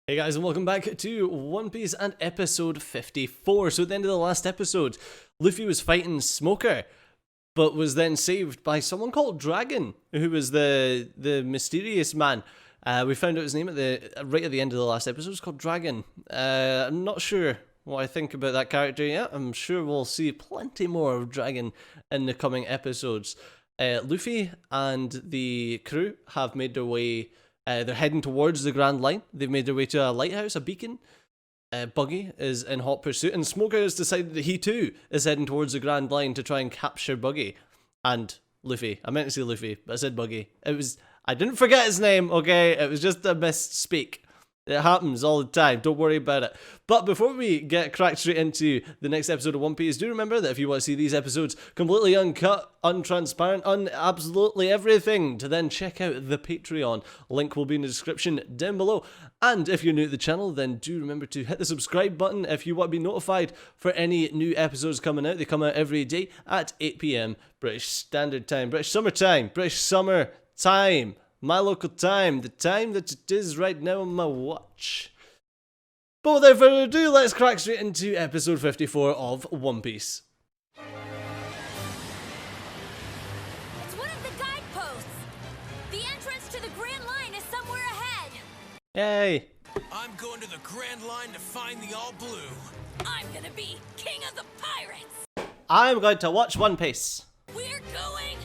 Hey guys, and welcome back to One Piece and episode 54. So at the end of the last episode, Luffy was fighting Smoker, but was then saved by someone called Dragon, who was the mysterious man. We found out his name right at the end of the last episode. It's called Dragon. I'm not sure what I think about that character yet. I'm sure we'll see plenty more of Dragon in the coming episodes. Luffy and the crew have made their way. They're heading towards the Grand Line. They've made their way to a lighthouse, a beacon. Buggy is in hot pursuit, and Smoker has decided that he too is heading towards the Grand Line to try and capture Buggy. And Luffy. I meant to say Luffy, but I said Buggy. I didn't forget his name, okay? It was just a misspeak. It happens all the time, don't worry about it. But before we get cracked straight into the next episode of One Piece, do remember that if you want to see these episodes completely uncut, untransparent, absolutely everything, to then check out the Patreon. Link will be in the description down below. And if you're new to the channel, then do remember to hit the subscribe button if you want to be notified for any new episodes coming out. They come out every day at 8 PM British Standard Time, British Summer Time, British Summer Time. My local time, the time that it is right now on my watch. But without further ado, let's crack straight into episode 54 of One Piece. It's one of the guideposts. The entrance to the Grand Line is somewhere ahead. Yay! I'm going to the Grand Line to find the All Blue. I'm gonna be king of the pirates. I'm going to watch One Piece. We're going.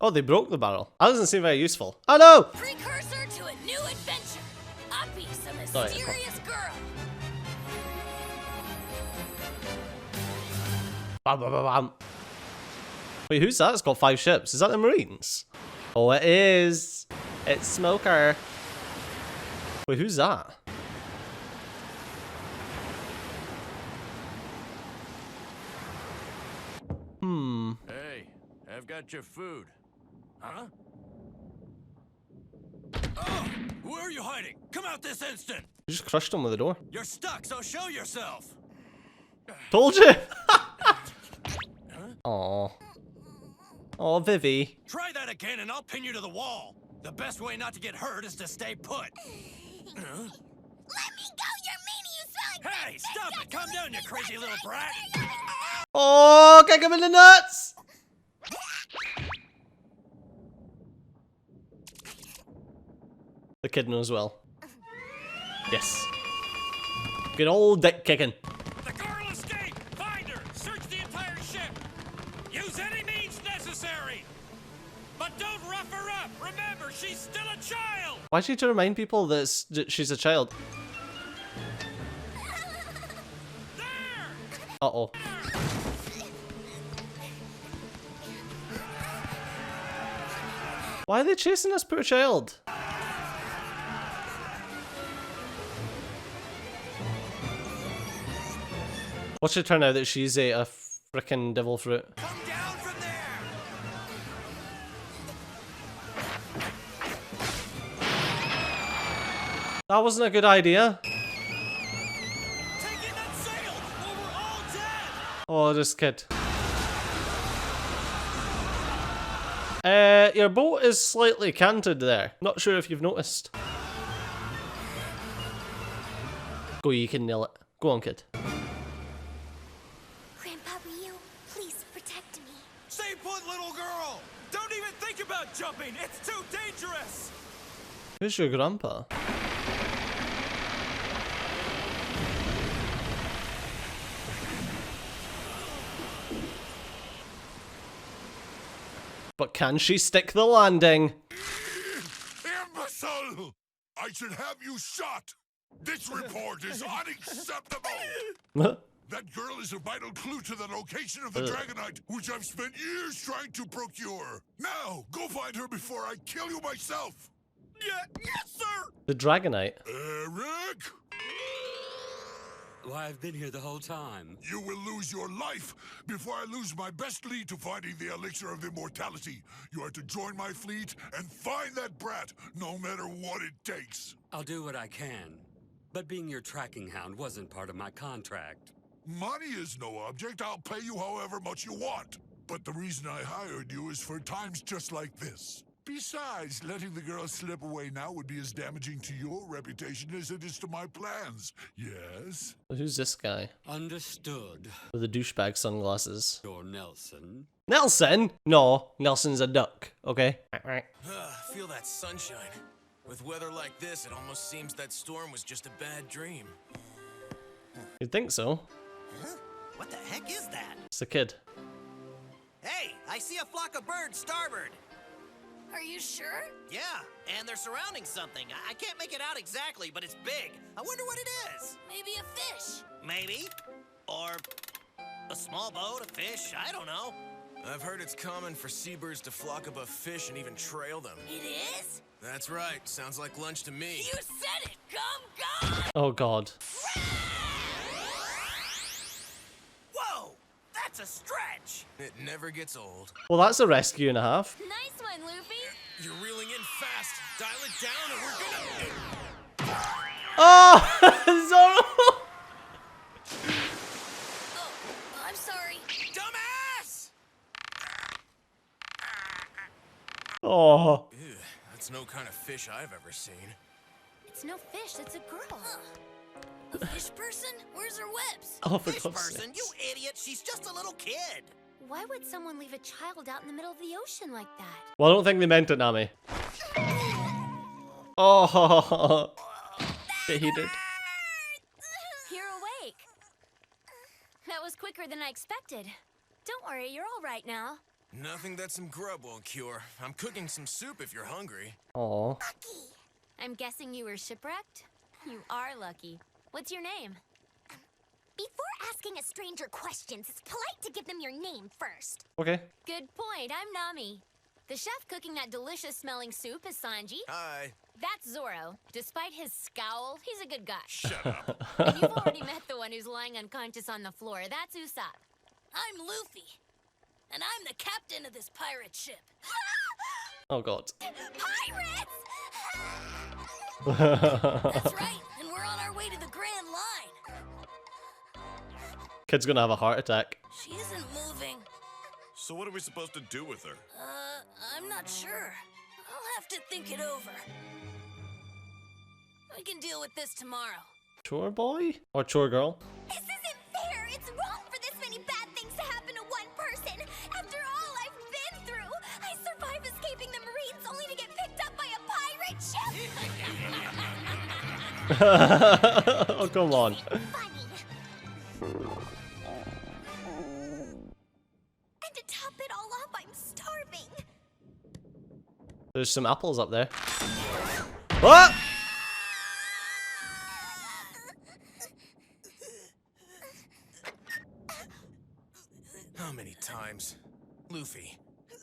Oh, they broke the barrel. That doesn't seem very useful. Oh no! Precursor to a new adventure. Uppy's a mysterious girl. Bam, bam, bam, bam. Wait, who's that? It's got 5 ships. Is that the Marines? Oh, it is. It's Smoker. Wait, who's that? Hey, I've got your food. Huh? Oh, where are you hiding? Come out this instant! You just crushed him with the door. You're stuck, so show yourself! Told you! Aww. Aw, Vivi. Try that again and I'll pin you to the wall! The best way not to get hurt is to stay put. Let me go, you're mean, you smell like Hey, stop it! Calm down, you crazy little brat! Oh, kick him in the nuts! The kid knows well. Yes. Good old dick kicking. The girl escaped! Find her! Search the entire ship! Use any means necessary! But don't rough her up! Remember, she's still a child! Why do you need to remind people that she's a child? There! Uh-oh. Why are they chasing this poor child? Watch it turn out that she's a frickin' devil fruit. Come down from there! That wasn't a good idea. Take in that sail, or we're all dead! Oh, this kid. Your boat is slightly canted there. Not sure if you've noticed. Go, you can nail it. Go on, kid. Grandpa Ryu, please protect me. Stay put, little girl! Don't even think about jumping! It's too dangerous! Who's your grandpa? But can she stick the landing? Imbecile! I should have you shot! This report is unacceptable! That girl is a vital clue to the location of the Dragonite, which I've spent years trying to procure. Now, go find her before I kill you myself! Yes, sir! The Dragonite? Eric? Why, I've been here the whole time. You will lose your life before I lose my best lead to finding the elixir of immortality. You are to join my fleet and find that brat, no matter what it takes. I'll do what I can. But being your tracking hound wasn't part of my contract. Money is no object. I'll pay you however much you want. But the reason I hired you is for times just like this. Besides, letting the girl slip away now would be as damaging to your reputation as it is to my plans. Yes? Who's this guy? Understood. With the douchebag sunglasses. You're Nelson. Nelson? No, Nelson's a duck, okay? Feel that sunshine. With weather like this, it almost seems that storm was just a bad dream. You'd think so. Huh? What the heck is that? It's a kid. Hey, I see a flock of birds starboard. Are you sure? Yeah, and they're surrounding something. I can't make it out exactly, but it's big. I wonder what it is. Maybe a fish. Maybe. Or a small boat, a fish, I don't know. I've heard it's common for seabirds to flock above fish and even trail them. It is? That's right. Sounds like lunch to me. You said it! Come, God! Oh god. Whoa! That's a stretch! It never gets old. Well, that's a rescue and a half. Nice one, Luffy! You're reeling in fast. Dial it down and we're gonna... Oh! Zoro! Oh, I'm sorry. Dumbass! Oh. Ew, that's no kind of fish I've ever seen. It's no fish, it's a girl. A fish person? Where's her webs? Oh, for Fish God's person, sakes. you idiot! She's just a little kid! Why would someone leave a child out in the middle of the ocean like that? Well, I don't think they meant it, Nami. Oh. Bit heated. You're awake. That was quicker than I expected. Don't worry, you're all right now. Nothing that some grub won't cure. I'm cooking some soup if you're hungry. Oh. I'm guessing you were shipwrecked? You are lucky. What's your name? Before asking a stranger questions, it's polite to give them your name first. Okay. Good point, I'm Nami. The chef cooking that delicious-smelling soup is Sanji. Hi. That's Zoro. Despite his scowl, he's a good guy. Shut up. And you've already met the one who's lying unconscious on the floor. That's Usopp. I'm Luffy. And I'm the captain of this pirate ship. Oh god. Pirates! That's right, and we're on our way to the Grand Line. Kid's gonna have a heart attack. She isn't moving. So what are we supposed to do with her? I'm not sure. I'll have to think it over. We can deal with this tomorrow. Chore boy? Or chore girl? This isn't fair! It's wrong for this many bad things to happen to one person! After all I've been through! I survived escaping the Marines only to get picked up by a pirate ship! Oh, come on. Funny. And to top it all off, I'm starving! There's some apples up there. What? How many times? Luffy,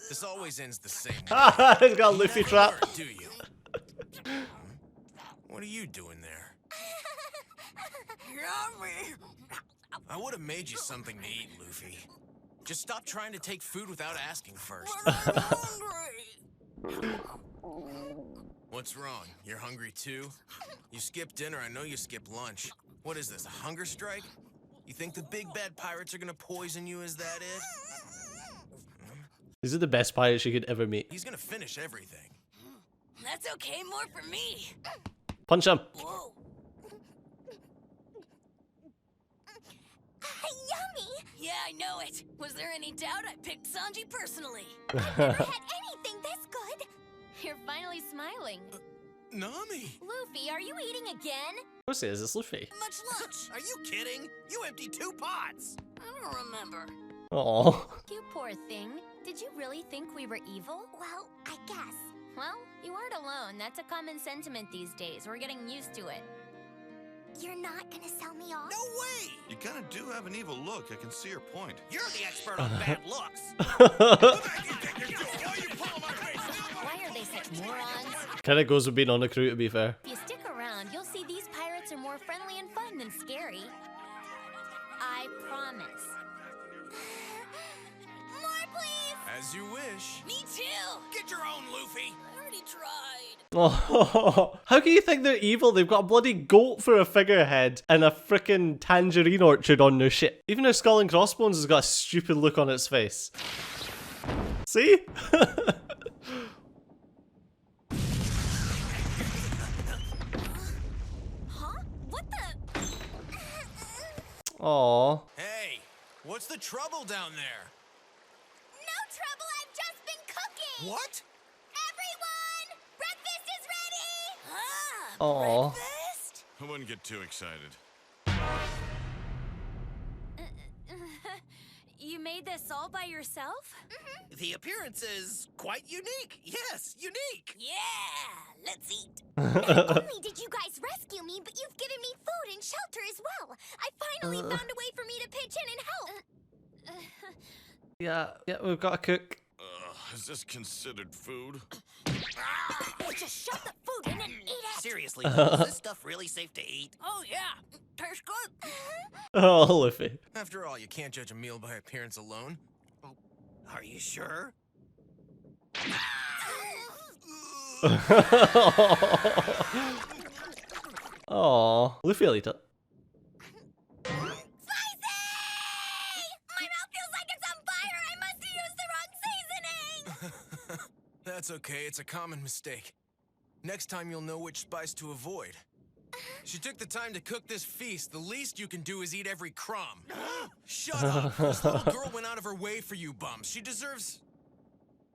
this always ends the same way. He's got a Luffy trap. Or do you? What are you doing there? Yummy! I would have made you something to eat, Luffy. Just stop trying to take food without asking first. I'm hungry! What's wrong? You're hungry too? You skipped dinner, I know you skipped lunch. What is this, a hunger strike? You think the big bad pirates are gonna poison you, is that it? These are the best pirates you could ever meet. He's gonna finish everything. That's okay, more for me. Punch him. Whoa. Yummy! Yeah, I know it. Was there any doubt? I picked Sanji personally. Never had anything this good! You're finally smiling. Nami! Luffy, are you eating again? Of course it is, it's Luffy. Much lunch! Are you kidding? You emptied 2 pots! I don't remember. Oh. You poor thing. Did you really think we were evil? Well, I guess. Well, you aren't alone. That's a common sentiment these days. We're getting used to it. You're not gonna sell me off? No way! You kind of do have an evil look. I can see your point. You're the expert on bad looks! Why are they such morons? Kinda goes with being on the crew, to be fair. If you stick around, you'll see these pirates are more friendly and fun than scary. I promise. More, please! As you wish. Me too! Get your own, Luffy! I already tried. Oh, how can you think they're evil? They've got a bloody goat for a figurehead and a frickin' tangerine orchard on their ship. Even their skull and crossbones has got a stupid look on its face. See? Aw. Hey, what's the trouble down there? No trouble, I've just been cooking! What? Everyone! Breakfast is ready! Aw. Breakfast? I wouldn't get too excited. You made this all by yourself? The appearance is quite unique. Yes, unique. Yeah, let's eat. Not only did you guys rescue me, but you've given me food and shelter as well. I finally found a way for me to pitch in and help. Yeah, we've got to cook. Is this considered food? Just shove the food in and eat it. Seriously, though, is this stuff really safe to eat? Oh yeah, tastes good. Oh, Luffy. After all, you can't judge a meal by appearance alone. Are you sure? Aw. Luffy will eat it. Spicy! My mouth feels like it's on fire. I must have used the wrong seasoning. That's okay, it's a common mistake. Next time you'll know which spice to avoid. She took the time to cook this feast. The least you can do is eat every crumb. Shut up! This little girl went out of her way for you bums. She deserves...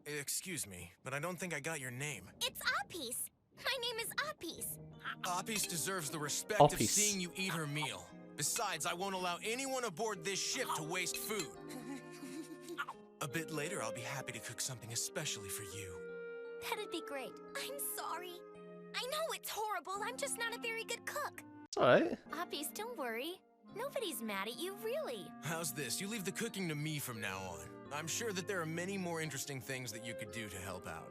Excuse me, but I don't think I got your name. It's Apis. My name is Apis. Apis deserves the respect of Apis. seeing you eat her meal. Besides, I won't allow anyone aboard this ship to waste food. A bit later, I'll be happy to cook something especially for you. That'd be great. I'm sorry. I know it's horrible. I'm just not a very good cook. It's alright. Apis, don't worry. Nobody's mad at you, really. How's this? You leave the cooking to me from now on. I'm sure that there are many more interesting things that you could do to help out.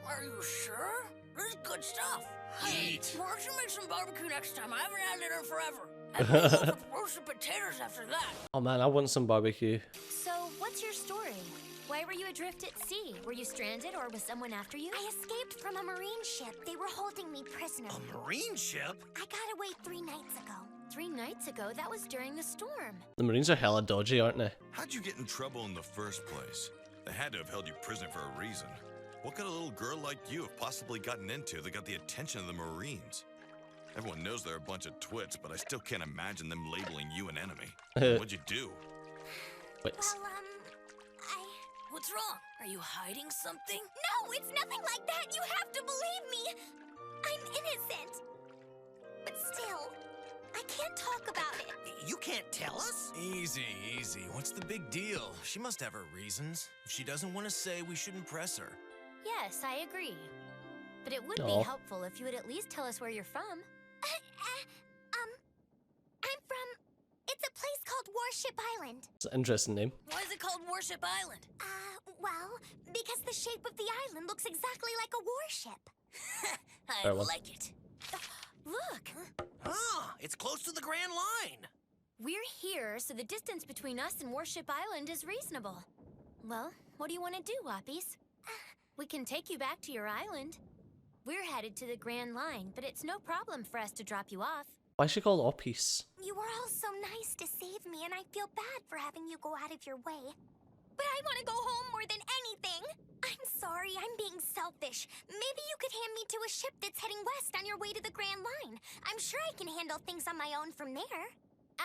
Are you sure? This is good stuff. Eat. Why don't you make some barbecue next time? I haven't had dinner forever. And maybe we'll cook roasted potatoes after that. Oh man, I want some barbecue. So, what's your story? Why were you adrift at sea? Were you stranded or was someone after you? I escaped from a marine ship. They were holding me prisoner. A marine ship? I got away 3 nights ago. 3 nights ago, that was during the storm. The Marines are hella dodgy, aren't they? How'd you get in trouble in the first place? They had to have held you prisoner for a reason. What could a little girl like you have possibly gotten into that got the attention of the Marines? Everyone knows they're a bunch of twits, but I still can't imagine them labeling you an enemy. What'd you do? Wait. Well, What's wrong? Are you hiding something? No, it's nothing like that. You have to believe me. I'm innocent. But still, I can't talk about it. You can't tell us? Easy, easy. What's the big deal? She must have her reasons. If she doesn't want to say, we shouldn't press her. Yes, I agree. But it would Aw. be helpful if you would at least tell us where you're from. I'm from... It's a place called Warship Island. It's an interesting name. Why is it called Warship Island? Well, because the shape of the island looks exactly like a warship. I Fair one. like it. Look, Ah, it's close to the Grand Line. we're here, so the distance between us and Warship Island is reasonable. Well, what do you want to do, Apis? We can take you back to your island. We're headed to the Grand Line, but it's no problem for us to drop you off. Why is she called Oppies? You were all so nice to save me, and I feel bad for having you go out of your way. But I want to go home more than anything. I'm sorry, I'm being selfish. Maybe you could hand me to a ship that's heading west on your way to the Grand Line. I'm sure I can handle things on my own from there.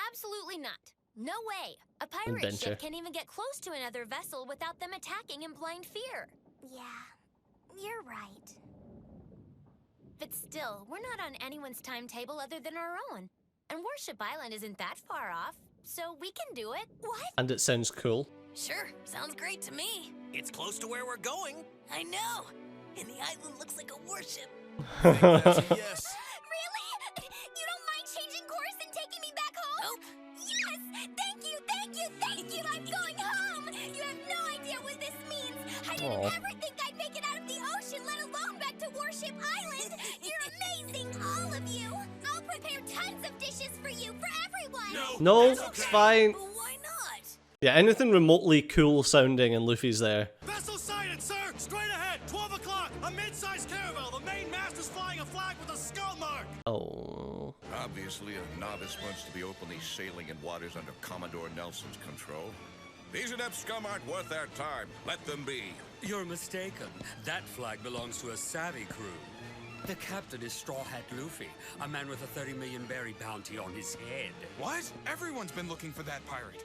Absolutely not. No way. A pirate Adventure. ship can't even get close to another vessel without them attacking in blind fear. Yeah, you're right. But still, we're not on anyone's timetable other than our own. And Warship Island isn't that far off, so we can do it. What? And it sounds cool. Sure, sounds great to me. It's close to where we're going. I know. And the island looks like a warship. That's a yes. Really? You don't mind changing course and taking me back home? Nope. Yes! Thank you, thank you, thank you! I'm going home! You have no idea what this means! I didn't Aw. ever think I'd make it out of the ocean, let alone back to Warship Island! You're amazing, all of you! I'll prepare tons of dishes for you, for everyone! No, it's fine. But why not? Yeah, anything remotely cool sounding and Luffy's there. Vessel sighted, sir! Straight ahead, 12 o'clock! A mid-sized caravel! The main mast is flying a flag with a skull mark! Oh. Obviously, a novice wants to be openly sailing in waters under Commodore Nelson's control. These inept scum aren't worth their time. Let them be. You're mistaken. That flag belongs to a savvy crew. The captain is Straw Hat Luffy, a man with a 30 million berry bounty on his head. What? Everyone's been looking for that pirate.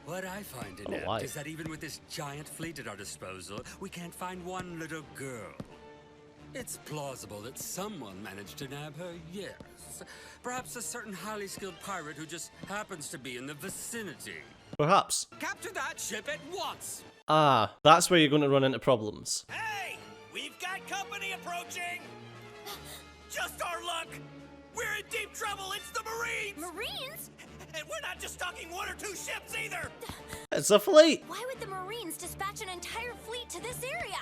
What I find why? inept is that even with this giant fleet at our disposal, we can't find one little girl. It's plausible that someone managed to nab her, yes. Perhaps a certain highly skilled pirate who just happens to be in the vicinity. Perhaps. Capture that ship at once! Ah, that's where you're going to run into problems. Hey! We've got company approaching! Just our luck! We're in deep trouble! It's the Marines! Marines? And we're not just talking one or two ships either! It's a fleet. Why would the Marines dispatch an entire fleet to this area?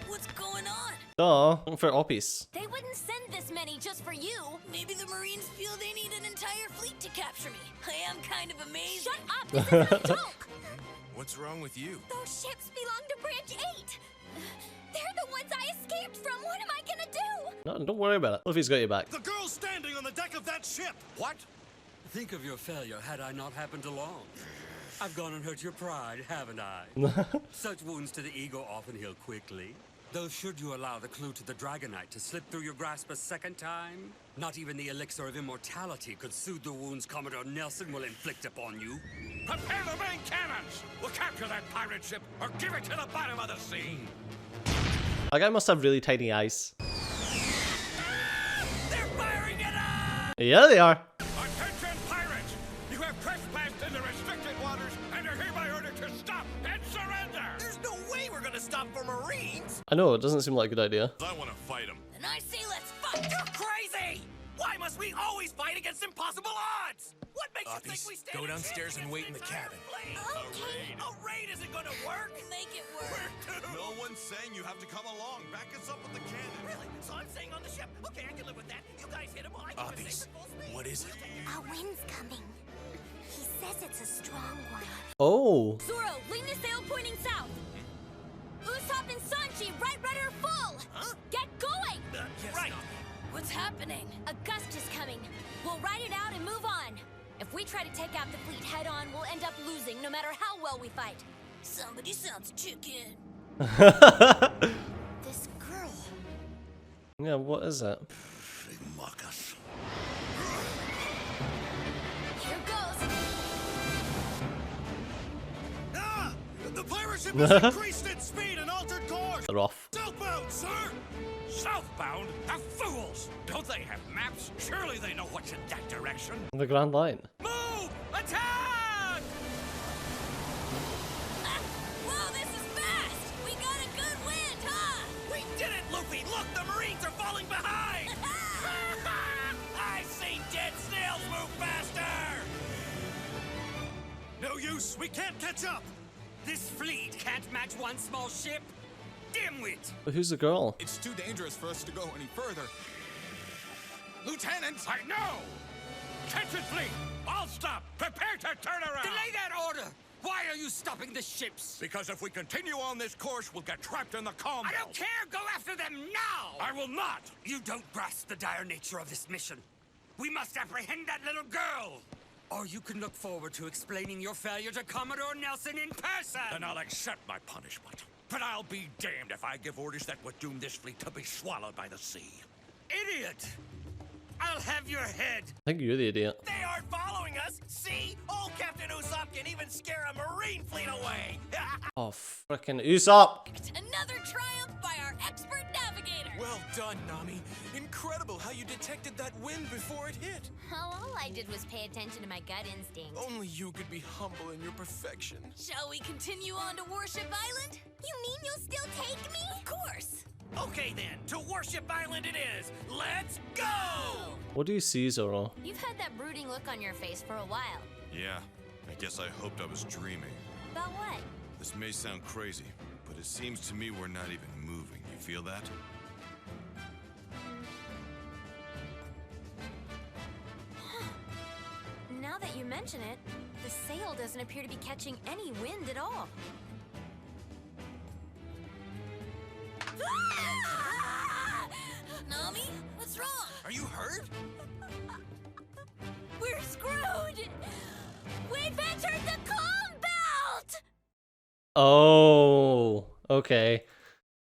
What's going on? Duh, for Oppies. They wouldn't send this many just for you. Maybe the Marines feel they need an entire fleet to capture me. I am kind of amazing. Shut up! This isn't a joke! What's wrong with you? Those ships belong to Branch 8! They're the ones I escaped from! What am I gonna do? No, don't worry about it. Luffy's got you back. The girl's standing on the deck of that ship! What? Think of your failure had I not happened along. I've gone and hurt your pride, haven't I? Such wounds to the ego often heal quickly. Though should you allow the clue to the Dragonite to slip through your grasp a second time, not even the elixir of immortality could soothe the wounds Commodore Nelson will inflict upon you. Prepare the main cannons! We'll capture that pirate ship or give it to the bottom of the sea! That guy must have really tiny eyes. They're firing at us! Yeah, they are. Attention pirates! You have trespassed in the restricted waters and are hereby ordered to stop and surrender! There's no way we're gonna stop for Marines! I know, it doesn't seem like a good idea. I want to fight him. And I say let's fight. You're crazy! Why must we always fight against impossible odds? What makes you think we stand Go a chance downstairs and against wait in the entire cabin. fleet? Okay. A raid isn't gonna work! Make it work. No one's saying you have to come along. Back us up with the cannon. Really? So I'm staying on the ship? Okay, I can live with that. You guys hit him while I keep it Obbies, safe at full speed. what is it? A wind's coming. He says it's a strong one. Oh. Zoro, lean the sail pointing south. Usopp and Sanji, right rudder full. Huh? Get going. Yes, right. What's happening? A gust is coming. We'll ride it out and move on. If we try to take out the fleet head on, we'll end up losing no matter how well we fight. Somebody sounds chicken. This girl. Yeah, what is it? They mock us. Here goes. Ah! The pirate ship has increased its speed and altered course! They're off. Southbound, sir! Southbound? The fools! Don't they have maps? Surely they know what's in that direction. The Grand Line. Move! Attack! Whoa, this is fast! We got a good wind, huh? We did it, Luffy! Look, the Marines are falling behind! I've seen dead snails move faster! No use, we can't catch up! This fleet can't match one small ship? Dimwit! But who's the girl? It's too dangerous for us to go any further. Lieutenant, I know! Attention fleet! All stop! Prepare to turn around! Delay that order! Why are you stopping the ships? Because if we continue on this course, we'll get trapped in the calm I belt. don't care! Go after them now! I will not! You don't grasp the dire nature of this mission. We must apprehend that little girl! Or you can look forward to explaining your failure to Commodore Nelson in person! Then I'll accept my punishment. But I'll be damned if I give orders that would doom this fleet to be swallowed by the sea. Idiot! I'll have your head! I think you're the idiot. They aren't following us! See? Old Captain Usopp can even scare a Marine fleet away! Oh, frickin' Usopp! Another triumph by our expert navigator. Well done, Nami. Incredible how you detected that wind before it hit. Oh, all I did was pay attention to my gut instinct. Only you could be humble in your perfection. Shall we continue on to Warship Island? You mean you'll still take me? Of course. Okay then, to Warship Island it is! Let's go! What do you see, Zoro? You've had that brooding look on your face for a while. Yeah, I guess I hoped I was dreaming. About what? This may sound crazy, but it seems to me we're not even moving. You feel that? Now that you mention it, the sail doesn't appear to be catching any wind at all. Nami, what's wrong? Are you hurt? We're screwed! We've entered the calm belt! Oh, okay.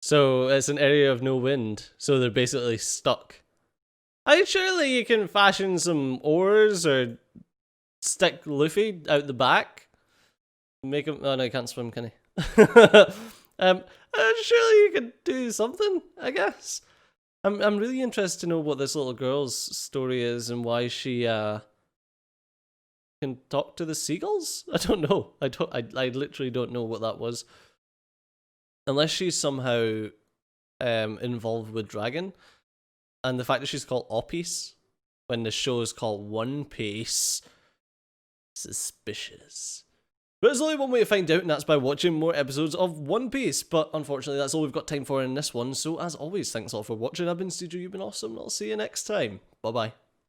So it's an area of no wind. So they're basically stuck. Surely you can fashion some oars or stick Luffy out the back. Make him... Oh no, he can't swim, can he? Surely you could do something, I guess. I'm really interested to know what this little girl's story is and why she can talk to the seagulls. I don't know. I literally don't know what that was. Unless she's somehow involved with Dragon, and the fact that she's called Oppies when the show is called One Piece, suspicious. But there's only one way to find out, and that's by watching more episodes of One Piece. But unfortunately, that's all we've got time for in this one. So as always, thanks all for watching. I've been Studio, you've been awesome, and I'll see you next time. Bye bye.